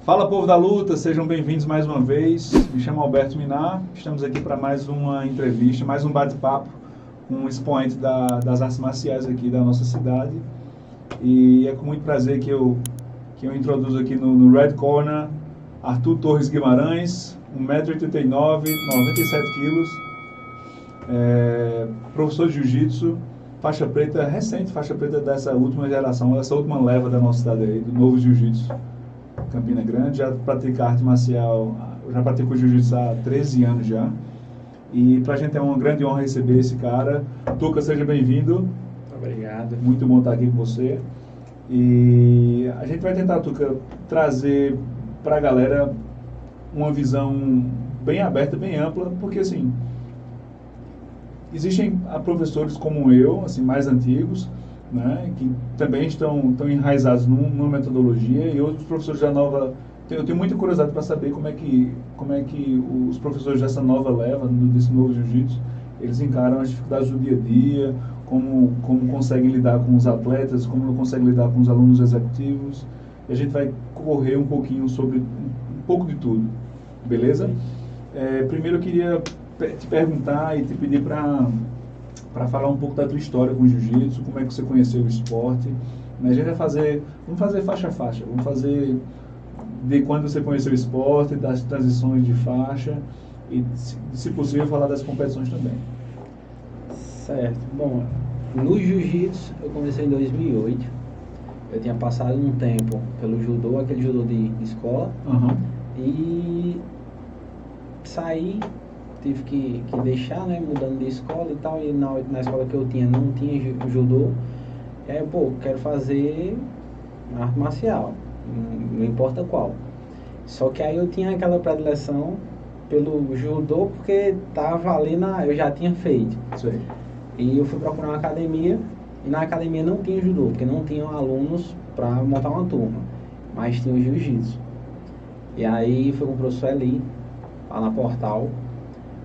Fala, povo da luta, sejam bem-vindos mais uma vez. Me chamo Alberto Minar, estamos aqui para mais uma entrevista, mais um bate-papo com um expoente das artes marciais aqui da nossa cidade. E é com muito prazer que eu introduzo aqui no Red Corner Arthur Torres Guimarães, 1,89 m, 97 quilos, professor de jiu-jitsu, faixa preta, recente faixa preta dessa última geração, dessa última leva da nossa cidade aí, do novo jiu-jitsu. Campina Grande, já pratica arte marcial, já pratico jiu-jitsu há 13 anos já. E pra gente é uma grande honra receber esse cara. Tuca, seja bem-vindo. Obrigado. Muito bom estar aqui com você. E a gente vai tentar, Tuca, trazer pra galera uma visão bem aberta, bem ampla, porque assim, existem professores como eu, assim, mais antigos, né, que também estão enraizados numa metodologia, e outros professores da nova. Eu tenho muita curiosidade para saber como é que os professores dessa nova leva, desse novo jiu-jitsu, eles encaram as dificuldades do dia a dia, como conseguem lidar com os atletas, como conseguem lidar com os alunos executivos. E a gente vai correr um pouquinho sobre um pouco de tudo, beleza? Primeiro eu queria te perguntar e te pedir para falar um pouco da tua história com o jiu-jitsu, como é que você conheceu o esporte. A gente vai vamos fazer faixa a faixa, vamos fazer de quando você conheceu o esporte, das transições de faixa e, se possível, falar das competições também. Certo. Bom, no jiu-jitsu eu comecei em 2008. Eu tinha passado um tempo pelo judô, aquele judô de escola, e saí, tive que deixar, né, mudando de escola e tal, e na escola que eu tinha não tinha judô. E aí, quero fazer arte marcial, não importa qual. Só que aí eu tinha aquela predileção pelo judô porque tava ali eu já tinha feito. Sim. E eu fui procurar uma academia, e na academia não tinha judô, porque não tinham alunos para montar uma turma, mas tinha o jiu-jitsu. E aí fui com o professor Eli, lá na Portal,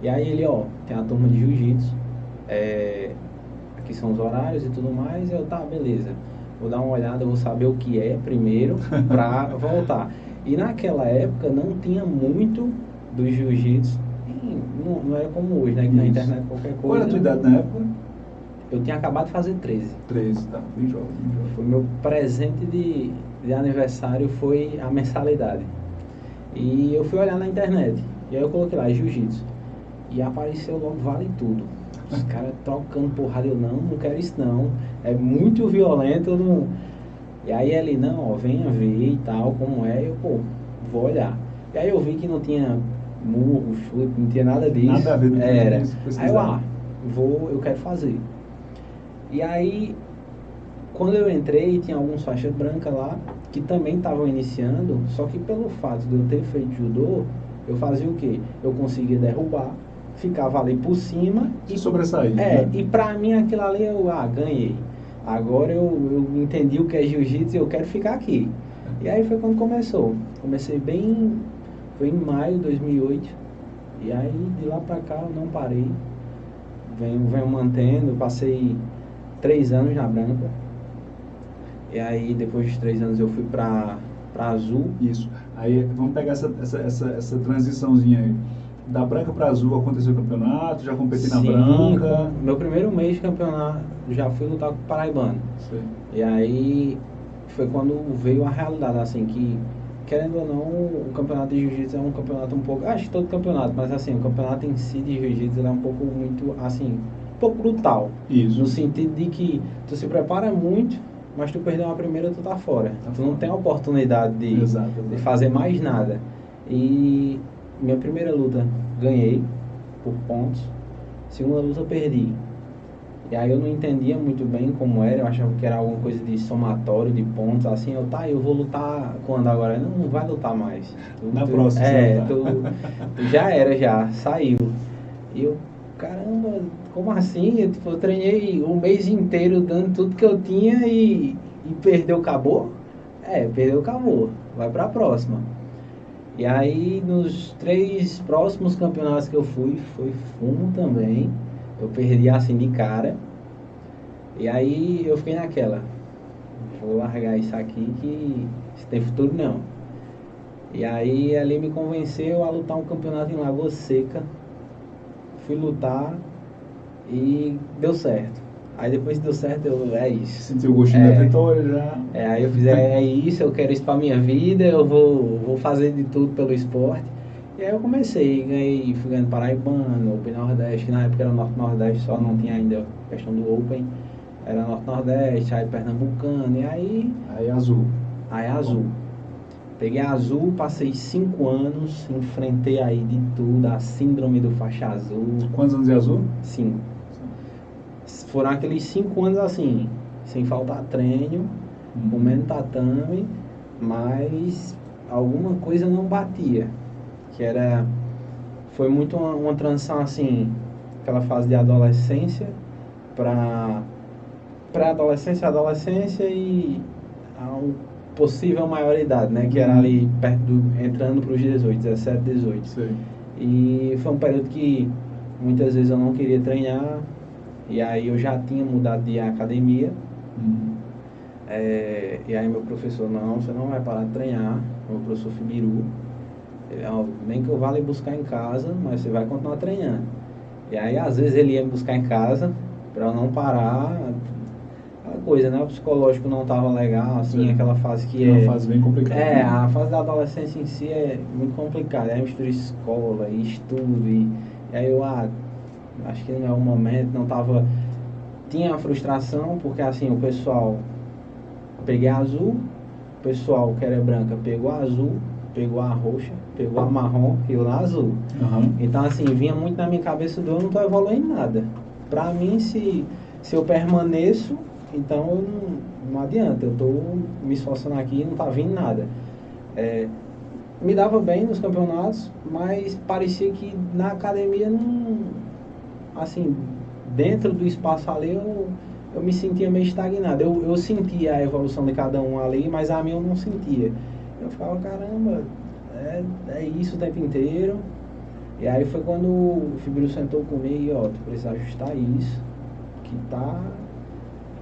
e aí ele, tem a turma de jiu-jitsu, aqui são os horários e tudo mais, e eu, tá, beleza, vou dar uma olhada, vou saber o que é primeiro, pra voltar. E naquela época não tinha muito do jiu-jitsu, não era como hoje, né, que na internet qualquer coisa. Qual era a tua idade na época? Eu tinha acabado de fazer 13. 13, tá, bem jovem. Foi meu presente de aniversário, foi a mensalidade. E eu fui olhar na internet, e aí eu coloquei lá, jiu-jitsu. E apareceu logo Vale Tudo. Os caras trocando porrada, eu não quero isso não. É muito violento, eu não... E aí ele, não, venha ver e tal, como é, eu, vou olhar. E aí eu vi que não tinha murro, chute, não tinha nada disso. Nada a ver, não era. Isso, aí eu quero fazer. E aí, quando eu entrei, tinha alguns faixas brancas lá, que também estavam iniciando, só que pelo fato de eu ter feito judô, eu fazia o quê? Eu conseguia derrubar, ficava ali por cima e sobressair. E pra mim aquilo ali eu ganhei. Agora eu entendi o que é jiu-jitsu e eu quero ficar aqui. E aí foi quando começou. Comecei foi em maio de 2008. E aí de lá pra cá eu não parei. Venho mantendo, passei 3 anos na branca. E aí depois de 3 anos eu fui pra azul. Isso. Aí vamos pegar essa transiçãozinha aí. Da branca para azul aconteceu o campeonato, já competi na branca. Meu primeiro mês de campeonato já fui lutar com o paraibano. Sim. E aí foi quando veio a realidade, assim, que querendo ou não, o campeonato de jiu-jitsu é um campeonato um pouco, acho que todo campeonato, mas assim, o campeonato em si de jiu-jitsu é um pouco muito, assim, um pouco brutal. Isso. No sentido de que tu se prepara muito, mas tu perdeu a primeira, tu tá fora. Tu não tem a oportunidade de fazer mais nada. E minha primeira luta ganhei por pontos, segunda luta perdi. E aí eu não entendia muito bem como era, eu achava que era alguma coisa de somatório, de pontos, assim, eu vou lutar quando agora? Não vai lutar mais. Na próxima. Tu já saiu. E eu, caramba, como assim? Eu treinei um mês inteiro dando tudo que eu tinha e perdeu, acabou? Perdeu, acabou. Vai pra próxima. E aí, nos 3 próximos campeonatos que eu fui, foi fumo também. Eu perdi assim de cara. E aí, eu fiquei naquela. Vou largar isso aqui que isso tem futuro não. E aí ali me convenceu a lutar um campeonato em Lagoa Seca. Fui lutar e deu certo. Aí depois que deu certo, é isso. Sentiu o gostinho da vitória já. Aí eu fiz, é isso, eu quero isso pra minha vida, eu vou fazer de tudo pelo esporte. E aí eu comecei, fui ganhando Paraibano, Open Nordeste, que na época era Norte-Nordeste, só não tinha ainda a questão do Open. Era Norte-Nordeste, aí Pernambucano, e aí... Aí azul. Aí azul. Peguei azul, passei 5 anos, enfrentei aí de tudo, a síndrome do faixa azul. Quantos anos de azul? 5. Foram aqueles 5 anos assim, sem faltar treino, comendo tatame, mas alguma coisa não batia. Foi muito uma transição assim, aquela fase de adolescência para pré-adolescência, adolescência e a possível maioridade, né? Que era ali entrando para os 18, 17, 18. Sim. E foi um período que muitas vezes eu não queria treinar, e aí eu já tinha mudado de academia. E aí meu professor, não, você não vai parar de treinar, meu professor Fibiru, nem que eu vá lhe buscar em casa, mas você vai continuar treinando. E aí às vezes ele ia me buscar em casa para eu não parar, aquela coisa, né? O psicológico não estava legal, assim, sim. Aquela fase que é uma fase bem complicada. A fase da adolescência em si é muito complicada, é mistura escola e estudo, e aí eu acho que não é o momento, não tava... Tinha a frustração, porque assim, o pessoal... Peguei a azul, o pessoal que era branca pegou a azul, pegou a roxa, pegou a marrom e eu na azul. Então assim, vinha muito na minha cabeça eu não tô evoluindo nada. Pra mim, se eu permaneço, então não adianta, eu tô me esforçando aqui e não tá vindo nada. Me dava bem nos campeonatos, mas parecia que na academia não... Assim, dentro do espaço ali eu me sentia meio estagnado. Eu sentia a evolução de cada um ali, mas a minha eu não sentia. Eu ficava, caramba, é isso o tempo inteiro. E aí foi quando o Fibiru sentou comigo e, tu precisa ajustar isso, que tá,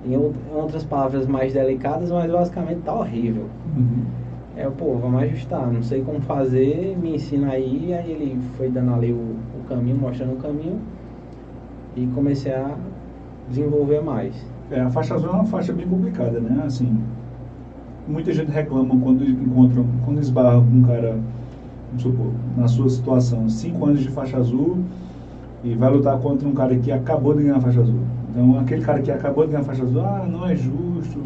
em outras palavras mais delicadas, mas basicamente tá horrível. Vamos ajustar, não sei como fazer, me ensina aí. Aí ele foi dando ali o caminho, mostrando o caminho, e comecei a desenvolver mais. A faixa azul é uma faixa bem complicada, né? Assim, muita gente reclama quando esbarra com um cara, vamos supor, na sua situação, 5 anos de faixa azul e vai lutar contra um cara que acabou de ganhar a faixa azul. Então, aquele cara que acabou de ganhar a faixa azul, não é justo,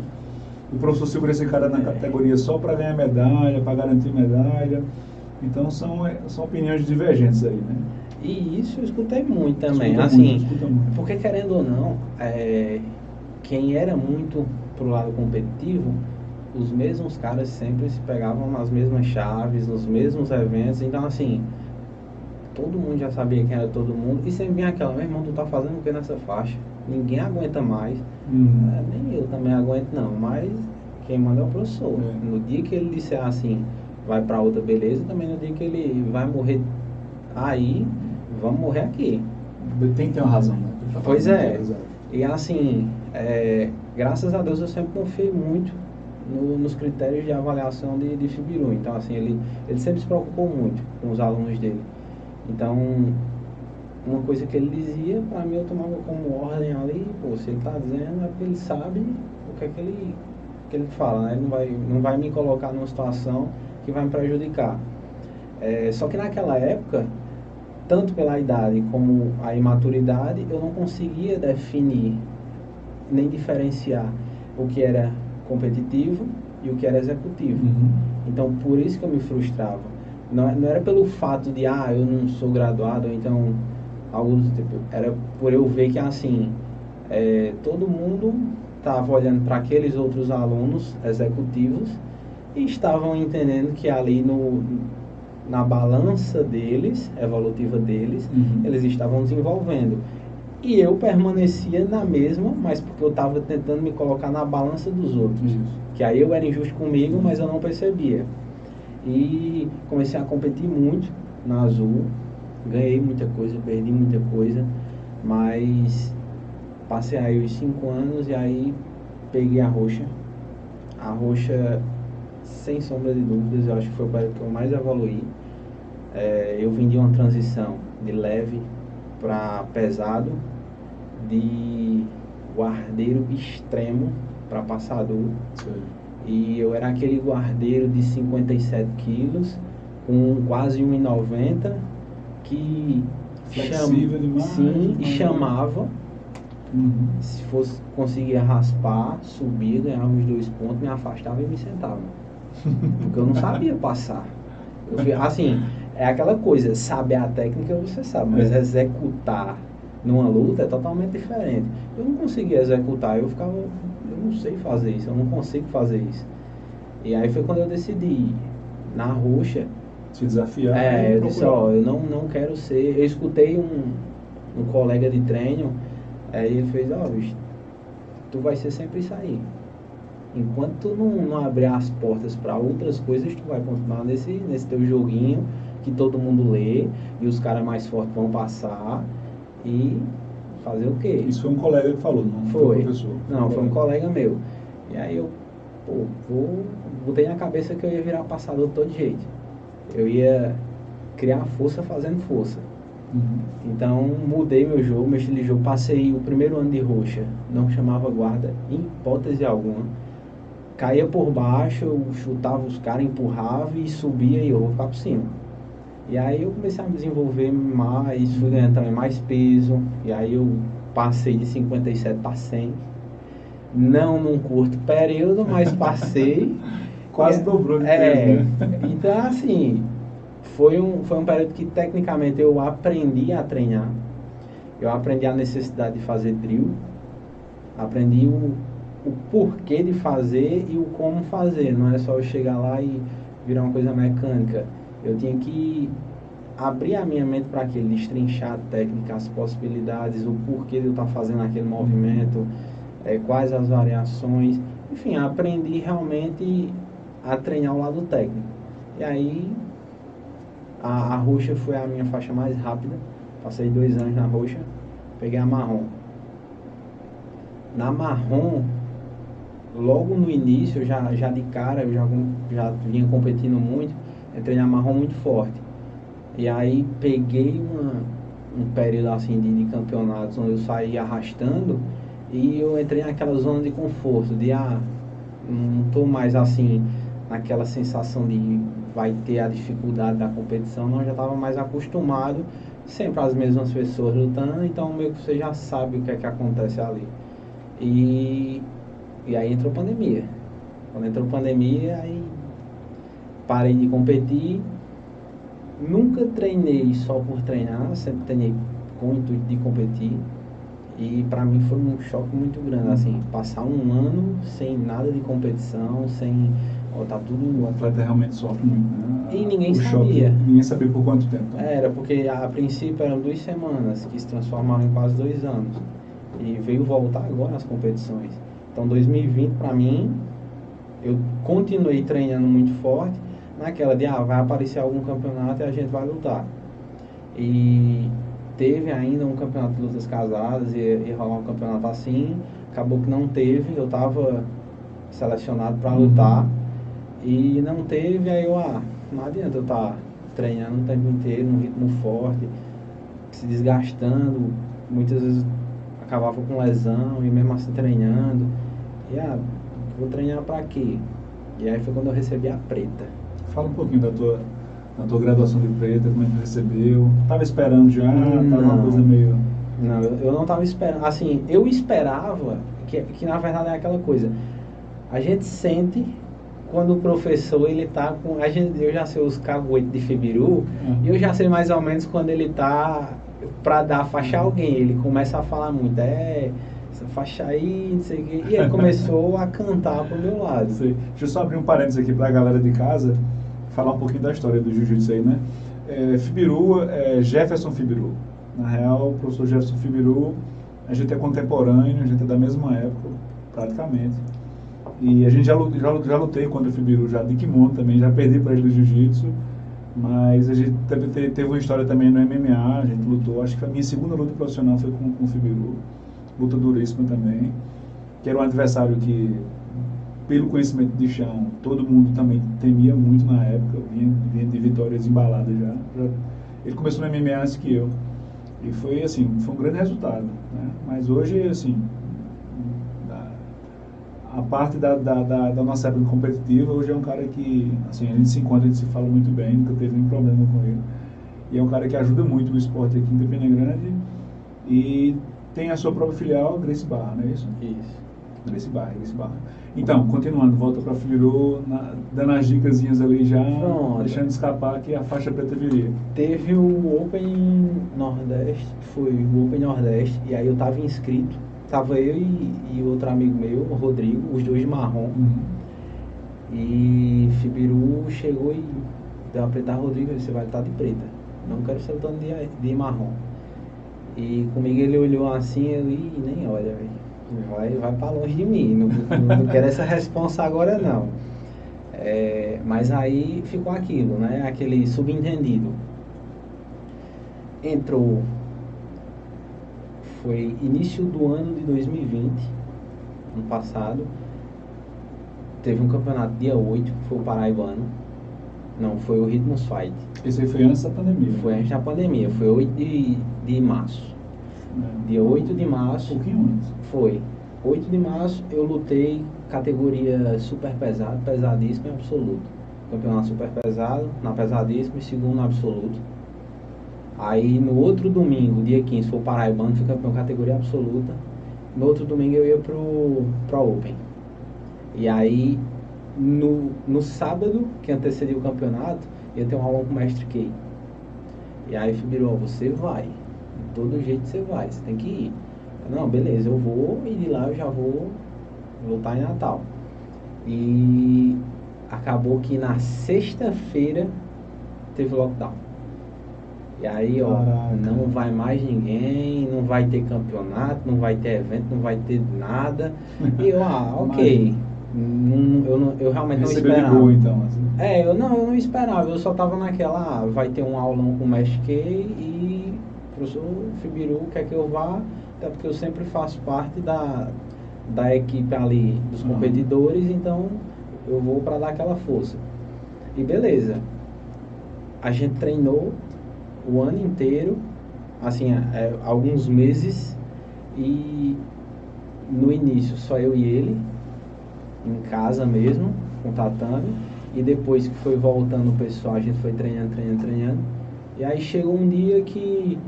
o professor segura esse cara na categoria só para ganhar medalha, para garantir medalha. Então, são opiniões divergentes aí, né? E isso eu escutei muito também, escuta muito. Porque querendo ou não, quem era muito pro lado competitivo, os mesmos caras sempre se pegavam nas mesmas chaves, nos mesmos eventos, então assim, todo mundo já sabia quem era todo mundo, e sempre vinha aquela, meu irmão, tu tá fazendo o que nessa faixa? Ninguém aguenta mais, nem eu também aguento não, mas quem manda é o professor. No dia que ele disser assim, vai pra outra, beleza, também no dia que ele vai morrer aí, vamos morrer aqui. Tem que ter uma razão, né? Pois é. E assim, graças a Deus eu sempre confiei muito nos critérios de avaliação de Fibiru. Então assim, ele sempre se preocupou muito com os alunos dele. Então, uma coisa que ele dizia, para mim eu tomava como ordem ali, se ele está dizendo é porque ele sabe o que é que ele fala, né? Ele não vai me colocar numa situação que vai me prejudicar. Só que naquela época, tanto pela idade como a imaturidade, eu não conseguia definir nem diferenciar o que era competitivo e o que era executivo. Então, por isso que eu me frustrava. Não era pelo fato de, eu não sou graduado, ou então algo do tipo. Era por eu ver que, assim, todo mundo estava olhando para aqueles outros alunos executivos e estavam entendendo que ali na balança deles, evolutiva deles, eles estavam desenvolvendo. E eu permanecia na mesma, mas porque eu estava tentando me colocar na balança dos outros. Que aí eu era injusto comigo, mas eu não percebia. E comecei a competir muito na azul. Ganhei muita coisa, perdi muita coisa. Mas passei aí os 5 anos e aí peguei a roxa. A roxa sem sombra de dúvidas, eu acho que foi o período que eu mais evoluí. Eu vim de uma transição de leve para pesado, de guardeiro extremo para passador. Sim. E eu era aquele guardeiro de 57 quilos, com quase 1,90, que flexível demais, sim, e chamava. Se fosse conseguir raspar, subia, ganhava os 2 pontos, me afastava e me sentava. Porque eu não sabia passar. Assim, é aquela coisa, saber a técnica você sabe, mas executar numa luta é totalmente diferente. Eu não conseguia executar, eu não sei fazer isso, eu não consigo fazer isso. E aí foi quando eu decidi, na roxa, se desafiar. Eu disse, eu não quero ser. Eu escutei um colega de treino, aí ele fez, bicho, tu vai ser sempre isso aí. Enquanto tu não abrir as portas para outras coisas, tu vai continuar nesse teu joguinho que todo mundo lê e os caras mais fortes vão passar e fazer o quê? Isso foi um colega que falou, não foi um professor? Não, foi um colega meu. E aí eu, botei na cabeça que eu ia virar passador de todo jeito. Eu ia criar força fazendo força. Então mudei meu jogo, meu estilo de jogo. Passei o primeiro ano de roxa, não chamava guarda em hipótese alguma. Caía por baixo, eu chutava os caras, empurrava e subia e eu vou ficar por cima. E aí eu comecei a me desenvolver mais, fui ganhando também mais peso. E aí eu passei de 57 para 100. Não num curto período, mas passei. Quase dobrou de peso, né? Então assim, foi um período que tecnicamente eu aprendi a treinar. Eu aprendi a necessidade de fazer drill. Aprendi o porquê de fazer e o como fazer. Não é só eu chegar lá e virar uma coisa mecânica. Eu tinha que abrir a minha mente para aquilo, destrinchar a técnica, as possibilidades, o porquê de eu estar fazendo aquele movimento, quais as variações. Enfim, aprendi realmente a treinar o lado técnico. E aí, a roxa foi a minha faixa mais rápida. Passei 2 anos na roxa, peguei a marrom. Na marrom, logo no início, já de cara, eu já vinha competindo muito, entrei na marrom muito forte. E aí peguei um período assim de campeonatos onde eu saí arrastando e eu entrei naquela zona de conforto, de não estou mais assim, naquela sensação de vai ter a dificuldade da competição, não, já estava mais acostumado, sempre as mesmas pessoas lutando, então meio que você já sabe o que é que acontece ali. E aí entrou pandemia. Quando entrou pandemia, aí parei de competir. Nunca treinei só por treinar, sempre treinei com o intuito de competir. E para mim foi um choque muito grande, assim, passar um ano sem nada de competição, sem... tá tudo... O atleta realmente sofre muito, né? E ninguém sabia. Ninguém sabia por quanto tempo. Era, porque a princípio eram 2 semanas, que se transformaram em quase 2 anos. E veio voltar agora as competições. Então 2020 para mim, eu continuei treinando muito forte, naquela de, vai aparecer algum campeonato e a gente vai lutar. E teve ainda um campeonato de lutas casadas, ia rolar um campeonato assim, acabou que não teve, eu estava selecionado para lutar, e não teve, aí eu, não adianta eu estar treinando o tempo inteiro, num ritmo forte, se desgastando, muitas vezes acabava com lesão, e mesmo assim treinando, e vou treinar para quê? E aí foi quando eu recebi a preta. Fala um pouquinho da tua graduação de preta, como é que recebeu? Tava esperando já? Tava uma coisa meio... Não, eu não tava esperando. Assim, eu esperava que na verdade é aquela coisa. A gente sente quando o professor, ele tá com... eu já sei os caguetes de Fibiru, e eu já sei mais ou menos quando ele tá para dar faixa a alguém. Ele começa a falar muito, essa faixa aí, não sei o quê. E ele começou a cantar pro meu lado. Sei. Deixa eu só abrir um parênteses aqui pra galera de casa, falar um pouquinho da história do jiu-jitsu aí, né? Fibiru é Jefferson Fibiru. Na real, o professor Jefferson Fibiru, a gente é contemporâneo, a gente é da mesma época, praticamente. E a gente já lutei contra o Fibiru, já de kimono também, já perdi para ele do jiu-jitsu, mas a gente teve uma história também no MMA, a gente lutou, acho que a minha segunda luta profissional foi com o Fibiru, luta duríssima também, que era um adversário que pelo conhecimento de chão, todo mundo também temia muito na época, vinha de vitórias embaladas já. Ele começou no MMA antes que eu. E foi assim, foi um grande resultado, né? Mas hoje, assim, a parte da nossa época competitiva, hoje é um cara que, assim, a gente se encontra, a gente se fala muito bem, nunca teve nenhum problema com ele. E é um cara que ajuda muito o esporte aqui em Campina Grande e tem a sua própria filial, Gracie Barra, não é isso? Isso. Gracie Barra. Então, continuando, volta para Firu, dando as dicasinhas ali já, pronto, deixando escapar que a faixa preta viria. Teve o Open Nordeste, foi o Open Nordeste, e aí eu tava inscrito, tava eu e outro amigo meu, o Rodrigo, os dois de marrom. E Fibiru chegou e deu uma preta a Rodrigo, você vai estar de preta, não quero ser lutando de marrom. E comigo ele olhou assim, e nem olha, velho. Vai pra longe de mim, não quero essa responsa agora não. Mas aí ficou aquilo, né? Aquele subentendido. Entrou, foi início do ano de 2020, ano passado, teve um campeonato dia 8, foi o Paraibano. Não, foi o Ritmos Fight. Esse aí foi antes da pandemia? Foi antes da pandemia, foi 8 de março. Dia 8 de março. Um pouquinho antes. Foi. 8 de março eu lutei categoria super pesado, pesadíssimo e absoluto. Campeonato super pesado, na pesadíssimo e segundo no absoluto. Aí no outro domingo, dia 15, foi o Paraibano, fui campeão categoria absoluta. No outro domingo eu ia pro Open. E aí no sábado, que antecedia o campeonato, eu tenho um aulão com o mestre Key. E aí Fibiró, você vai. De todo jeito você vai, você tem que ir. Não, beleza, eu vou e de lá eu já vou lutar em Natal. E acabou que na sexta-feira teve lockdown. E aí, ó, caraca, não vai mais ninguém, não vai ter campeonato, não vai ter evento, não vai ter nada. E eu, ok. Eu realmente não esperava. De boa, então, assim. Eu não esperava, eu só tava naquela, vai ter um aulão com o mestre Key e professor Fibiru quer que eu vá, até porque eu sempre faço parte da equipe ali dos competidores, então eu vou para dar aquela força. E beleza, a gente treinou o ano inteiro, assim, alguns meses, e no início só eu e ele, em casa mesmo, com tatame, e depois que foi voltando o pessoal, a gente foi treinando, e aí chegou um dia que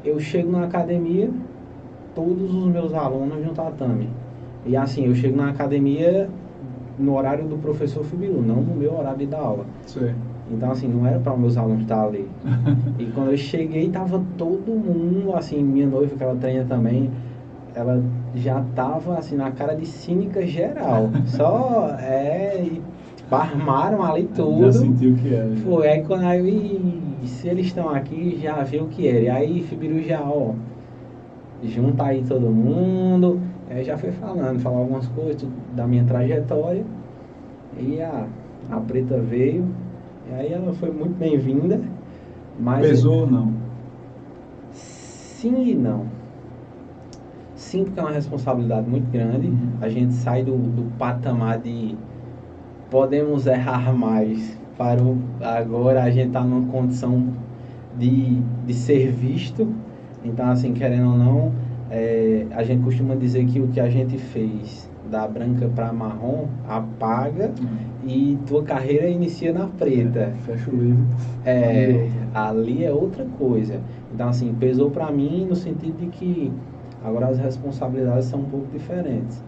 eu chego na academia, todos os meus alunos no tatame. E assim, eu chego na academia no horário do professor Fibiru, não no meu horário de dar aula. Sim. Então assim, não era para os meus alunos estar ali. E quando eu cheguei, tava todo mundo, assim, minha noiva, que ela treina também, ela já tava assim, na cara de cínica geral. Só, armaram ali tudo. Já sentiu o que era. Foi, aí quando se eles estão aqui, já viu o que era. E aí Fibiru já, junta aí todo mundo. Aí já foi falar algumas coisas da minha trajetória. E a preta veio. E aí ela foi muito bem-vinda. Pesou ou não? Sim e não. Sim, porque é uma responsabilidade muito grande. A gente sai do patamar de podemos errar mais para agora a gente está numa condição de ser visto. Então, assim, querendo ou não, a gente costuma dizer que o que a gente fez da branca para marrom apaga e tua carreira inicia na preta. Fecha o livro. Ali é outra coisa. Então, assim, pesou para mim no sentido de que agora as responsabilidades são um pouco diferentes.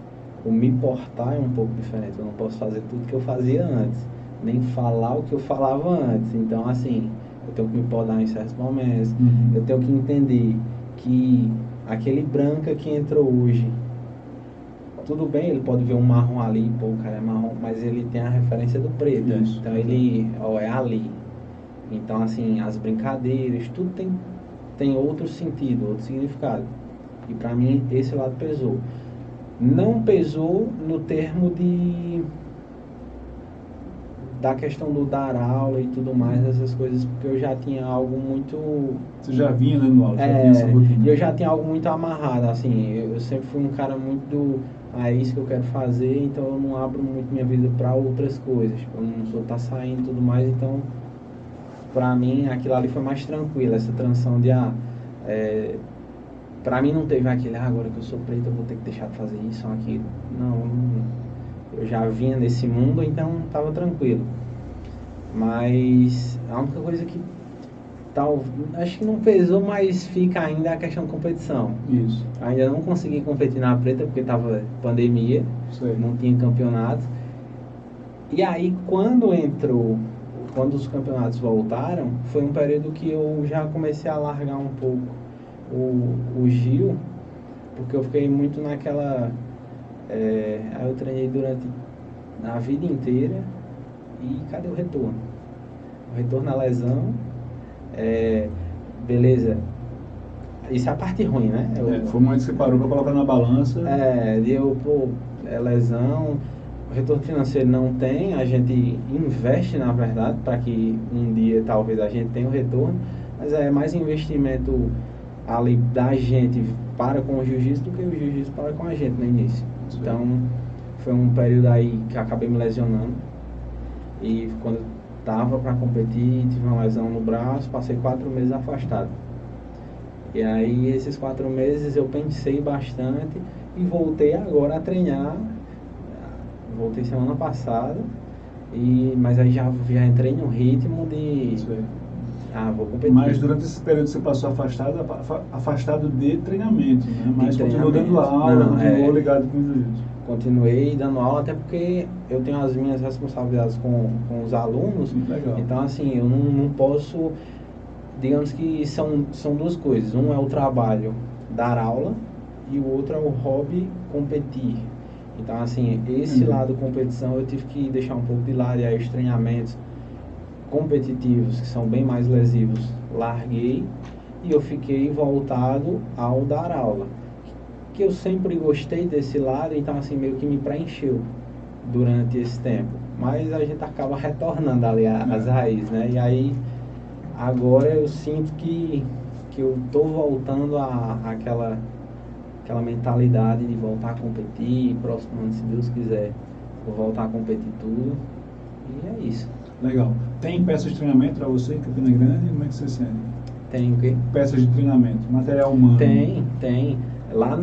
O me portar é um pouco diferente. Eu não posso fazer tudo que eu fazia antes, nem falar o que eu falava antes. Então, assim, eu tenho que me podar em certos momentos. Eu tenho que entender que aquele branca que entrou hoje, tudo bem, ele pode ver um marrom ali, pô, o cara é marrom, mas ele tem a referência do preto. Isso, então ele, é ali. Então, assim, as brincadeiras, tudo tem outro sentido, outro significado. E pra mim, esse lado pesou. Não pesou no termo da questão do dar aula e tudo mais, essas coisas, porque eu já tinha algo muito... Você já vinha dando aula, já tinha essa rotina. Eu já tinha algo muito amarrado, assim, eu sempre fui um cara muito é isso que eu quero fazer, então eu não abro muito minha vida para outras coisas. Eu não sou tá saindo e tudo mais, então para mim aquilo ali foi mais tranquilo, essa transição de para mim não teve aquele, agora que eu sou preto eu vou ter que deixar de fazer isso ou aquilo. Não, eu já vinha nesse mundo, então estava tranquilo. Mas a única coisa que acho que não pesou, mas fica ainda a questão de competição. Isso. Ainda não consegui competir na preta porque estava pandemia, não tinha campeonato. E aí quando os campeonatos voltaram, foi um período que eu já comecei a largar um pouco o Gil, porque eu fiquei muito naquela... aí eu treinei durante a vida inteira e cadê o retorno? O retorno na lesão, beleza, isso é a parte ruim, né? Foi um momento que você parou para colocar na balança. Lesão, o retorno financeiro não tem, a gente investe na verdade para que um dia talvez a gente tenha o retorno, mas é mais investimento ali da gente para com o jiu-jitsu do que o jiu-jitsu para com a gente no início. Sim. Então foi um período aí que acabei me lesionando e quando estava para competir tive uma lesão no braço, passei 4 meses afastado. E aí esses 4 meses eu pensei bastante e voltei agora a treinar. Voltei semana passada, mas aí já entrei no ritmo de... vou competir. Mas durante esse período você passou afastado de treinamento, né? Mas continuou dando aula, continuou ligado com o jiu-jitsu. Continuei dando aula, até porque eu tenho as minhas responsabilidades com os alunos. Legal. Então assim, eu não posso... Digamos que são duas coisas. Um é o trabalho, dar aula, e o outro é o hobby, competir. Então, assim, esse lado competição eu tive que deixar um pouco de lado, e aí os treinamentos competitivos, que são bem mais lesivos, larguei, e eu fiquei voltado ao dar aula. Que eu sempre gostei desse lado, então, assim, meio que me preencheu durante esse tempo. Mas a gente acaba retornando ali às raízes, né? E aí, agora eu sinto que eu tô voltando àquela mentalidade de voltar a competir, próximo ano, se Deus quiser, vou voltar a competir tudo, e é isso. Legal. Tem peças de treinamento para você em Campina Grande? Como é que você sente? Tem o quê? Peças de treinamento, material humano. Tem. Lá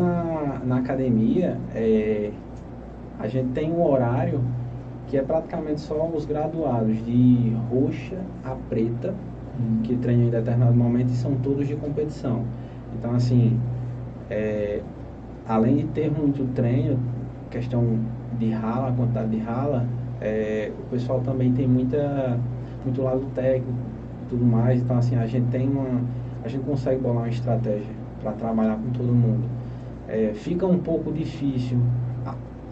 na academia, a gente tem um horário que é praticamente só os graduados de roxa a preta, que treinam em determinado momento e são todos de competição. Então, assim, além de ter muito treino, questão de rala, quantidade de rala, o pessoal também tem muito lado técnico e tudo mais. Então, assim, a gente consegue bolar uma estratégia para trabalhar com todo mundo. Fica um pouco difícil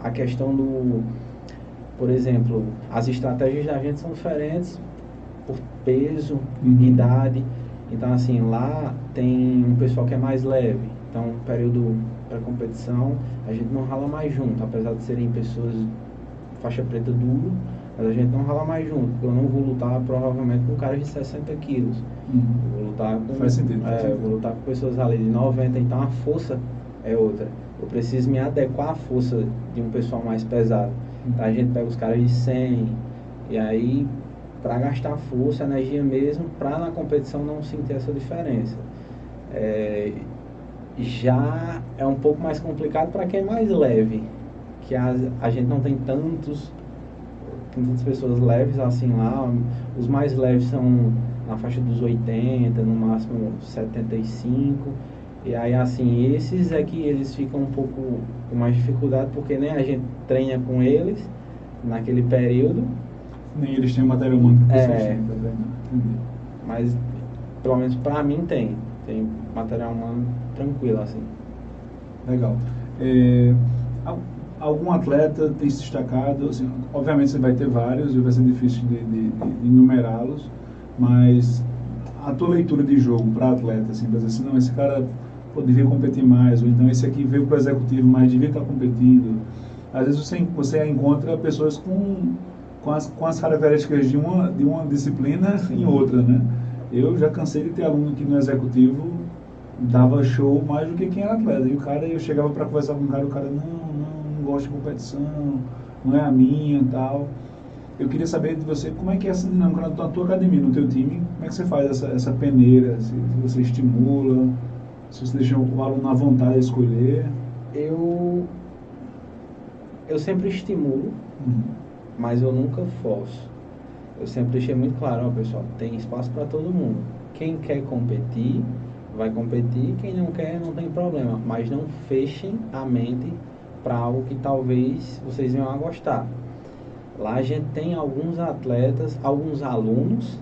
a questão por exemplo, as estratégias da gente são diferentes por peso, idade. Então, assim, lá tem um pessoal que é mais leve. Então, período pré-competição, a gente não rala mais junto, apesar de serem pessoas faixa preta duro, mas a gente não rala mais junto, porque eu não vou lutar provavelmente com caras de 60 quilos. Vou lutar com... Faz sentido. Vou lutar com pessoas ali de 90, então a força é outra. Eu preciso me adequar à força de um pessoal mais pesado. Então, a gente pega os caras de 100, e aí, para gastar força, energia mesmo, para na competição não sentir essa diferença. Já é um pouco mais complicado para quem é mais leve, que a gente não tem tantas pessoas leves assim lá. Os mais leves são na faixa dos 80, no máximo 75, e aí assim, esses é que eles ficam um pouco com mais dificuldade, porque nem a gente treina com eles naquele período, nem eles têm matéria humana que vocês têm para treinar. Mas pelo menos para mim tem material humano tranquilo assim. Legal. Algum atleta tem se destacado? Assim, obviamente você vai ter vários e vai ser difícil de enumerá-los, mas a tua leitura de jogo para atleta, assim, para dizer assim, não, esse cara devia competir mais, ou então esse aqui veio para o executivo, mas devia estar competindo. Às vezes você encontra pessoas com as características de uma disciplina em outra, né? Eu já cansei de ter aluno que no executivo dava show mais do que quem era atleta. E eu chegava para conversar com o cara não gosto de competição, não é a minha e tal. Eu queria saber de você, como é que é essa dinâmica na tua academia, no teu time, como é que você faz essa peneira, se você estimula, se você deixa o aluno à vontade de escolher? Eu sempre estimulo, mas eu nunca forço. Eu sempre deixei muito claro, ó, pessoal, tem espaço para todo mundo. Quem quer competir, vai competir, quem não quer, não tem problema. Mas não fechem a mente para algo que talvez vocês venham a gostar. Lá a gente tem alguns atletas, alguns alunos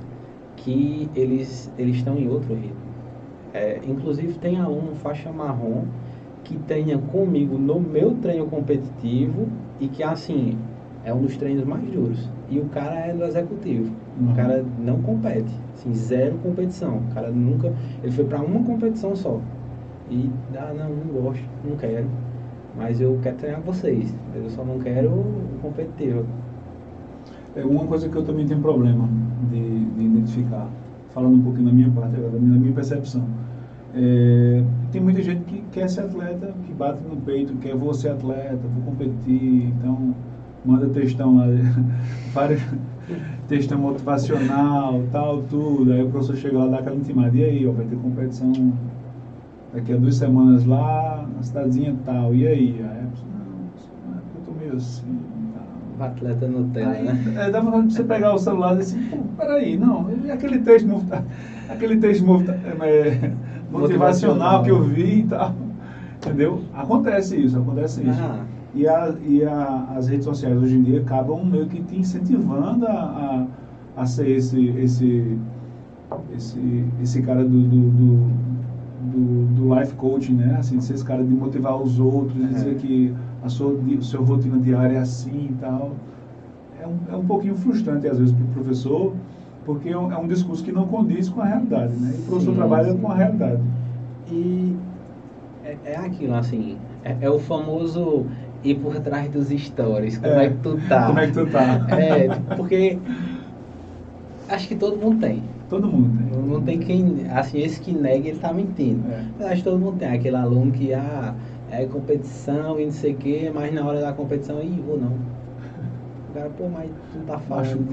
que eles estão em outro ritmo. Inclusive tem aluno faixa marrom que treina comigo no meu treino competitivo e que assim é um dos treinos mais duros. E o cara é do executivo. O cara não compete, assim, zero competição. O cara nunca, ele foi para uma competição só. E não gosto, não quero. Mas eu quero treinar com vocês. Eu só não quero o competitivo. É uma coisa que eu também tenho problema de identificar, falando um pouquinho da minha parte agora, da minha percepção. Tem muita gente que quer ser atleta, que bate no peito, quer vou ser atleta, vou competir, então manda textão lá, vários textão motivacional, tal, tudo. Aí o professor chega lá, dá aquela intimada, e aí, ó, vai ter competição daqui a 2 semanas lá, na cidadezinha tal, e aí? Aí a pessoa, não, eu tô meio assim. O atleta Nutella, né? Dá vontade de você pegar o celular e dizer assim, pô, peraí, não, aquele texto motivacional que eu vi e tal, entendeu? Acontece isso. E as redes sociais hoje em dia acabam meio que te incentivando a ser esse cara do life coaching, né? Assim, ser esse cara de motivar os outros, dizer que a sua rotina diária é assim e tal. É um pouquinho frustrante às vezes para o professor, porque é um discurso que não condiz com a realidade, né? E o professor trabalha com a realidade. E é aquilo, assim, é o famoso ir por trás dos stories. Como é que tu tá? Como é que tu tá? Porque acho que todo mundo tem. Todo mundo tem. Não tem quem, assim, esse que nega, ele tá mentindo. Mas acho que todo mundo tem. Aquele aluno que, é competição e não sei o quê, mas na hora da competição, vou não. O cara, pô, mas tu não tá falando.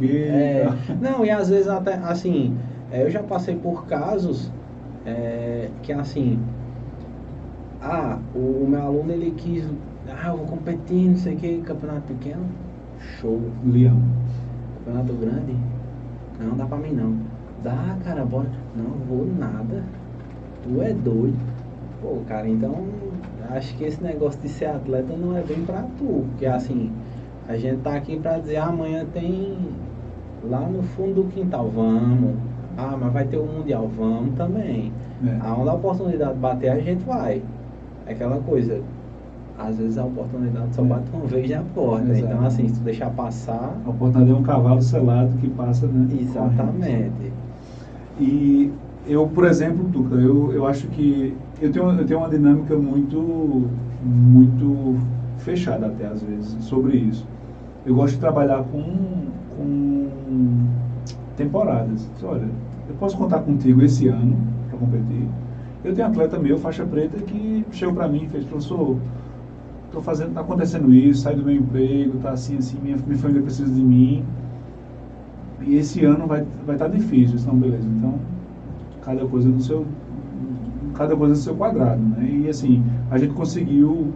Não, e às vezes até, assim, eu já passei por casos que, assim, o meu aluno, ele quis, eu vou competir, não sei o que, campeonato pequeno, show. Leão. Campeonato grande, não dá pra mim não. Dá, cara, bora. Não vou nada. Tu é doido. Pô, cara, então, acho que esse negócio de ser atleta não é bem pra tu, porque assim, a gente tá aqui pra dizer, amanhã tem lá no fundo do quintal, vamos. Mas vai ter o Mundial, vamos também. Aonde a oportunidade bater, a gente vai. É aquela coisa, às vezes a oportunidade só bate uma vez na porta. Exato. Então, assim, se tu deixar passar... A oportunidade é um cavalo selado que passa, né? Exatamente. E eu, por exemplo, Tuca, eu acho que eu tenho uma dinâmica muito fechada até às vezes sobre isso. Eu gosto de trabalhar com temporadas. Olha, eu posso contar contigo esse ano para competir. Eu tenho atleta meu, faixa preta, que chegou para mim e fez, professor, tá acontecendo isso, saí do meu emprego, tá assim, minha família precisa de mim. E esse ano vai estar difícil, então beleza. Então, cada coisa no seu quadrado, né? E assim, a gente conseguiu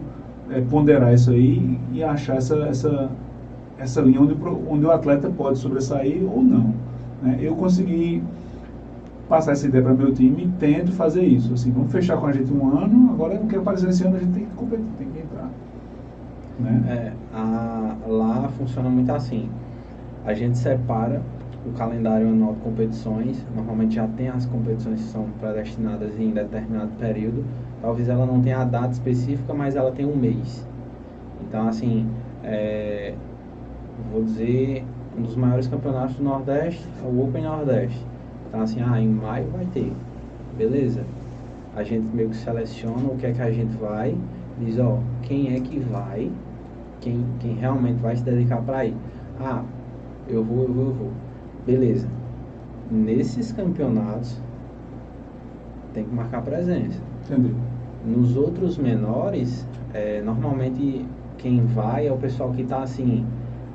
ponderar isso aí e achar essa linha onde o atleta pode sobressair ou não, né? Eu consegui passar essa ideia para meu time e tento fazer isso. Assim, vamos fechar com a gente um ano, agora eu não quero aparecer esse ano, a gente tem que competir, tem que entrar. Né? Lá funciona muito assim. A gente separa o calendário anual de competições. Normalmente já tem as competições que são predestinadas em determinado período. Talvez ela não tenha a data específica, mas ela tem um mês. Então, assim, vou dizer, um dos maiores campeonatos do Nordeste é o Open Nordeste. Então, assim, em maio vai ter. Beleza? A gente meio que seleciona o que é que a gente vai. Diz, quem é que vai, quem realmente vai se dedicar para ir. Eu vou. Beleza. Nesses campeonatos, tem que marcar presença. Entendi. Nos outros menores, normalmente quem vai é o pessoal que está assim,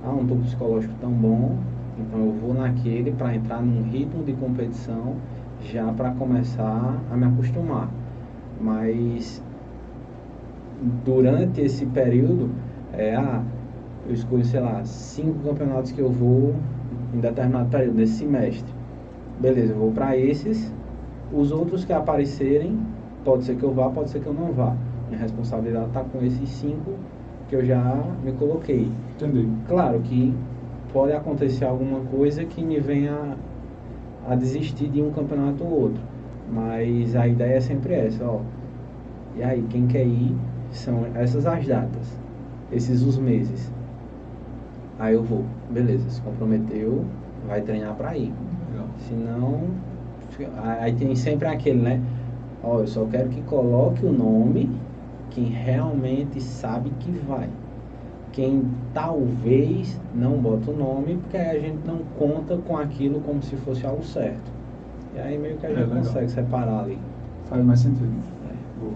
não estou psicológico tão bom, então eu vou naquele para entrar num ritmo de competição, já para começar a me acostumar. Mas durante esse período, eu escolho, sei lá, 5 campeonatos que eu vou em determinado período, nesse semestre. Beleza, eu vou para esses, os outros que aparecerem, pode ser que eu vá, pode ser que eu não vá. Minha responsabilidade está com esses 5 que eu já me coloquei. Entendi. Claro que pode acontecer alguma coisa que me venha a desistir de um campeonato ou outro, mas a ideia é sempre essa, ó. E aí, quem quer ir, são essas as datas, esses os meses. Aí eu vou, beleza, se comprometeu, vai treinar para ir. Legal. Senão, aí tem sempre aquele, né? Ó, eu só quero que coloque o nome quem realmente sabe que vai. Quem talvez não bota o nome, porque aí a gente não conta com aquilo como se fosse algo certo. E aí meio que a gente consegue separar ali. Faz mais sentido. É. Boa.